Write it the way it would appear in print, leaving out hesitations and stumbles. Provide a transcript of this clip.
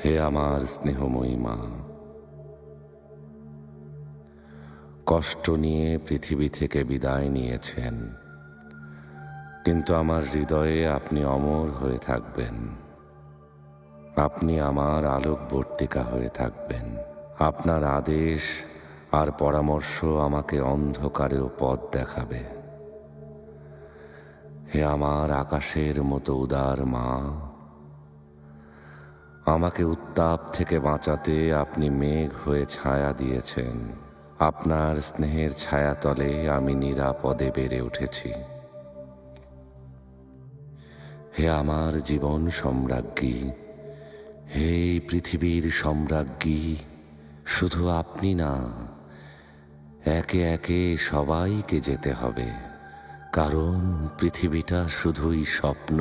হে আমার স্নেহময়ী মা, কষ্ট নিয়ে পৃথিবী থেকে বিদায় নিয়েছেন, কিন্তু আমার হৃদয়ে আপনি অমর হয়ে থাকবেন। আপনি আমার আলোকবর্তিকা হয়ে থাকবেন। আপনার আদেশ আর পরামর্শ আমাকে অন্ধকারেও পথ দেখাবে। হে আমার আকাশের মতো উদার মা, আমাকে উত্তাপ থেকে বাঁচাতে আপনি মেঘ হয়ে ছায়া দিয়েছেন। আপনার স্নেহের ছায়াতলে আমি নিরাপদে বেড়ে উঠেছি। হে আমার জীবন সম্রাজ্ঞী, হে পৃথিবীর সম্রাজ্ঞী, শুধু আপনি না, একে একে সবাইকে যেতে হবে, কারণ পৃথিবীটা শুধুই স্বপ্ন।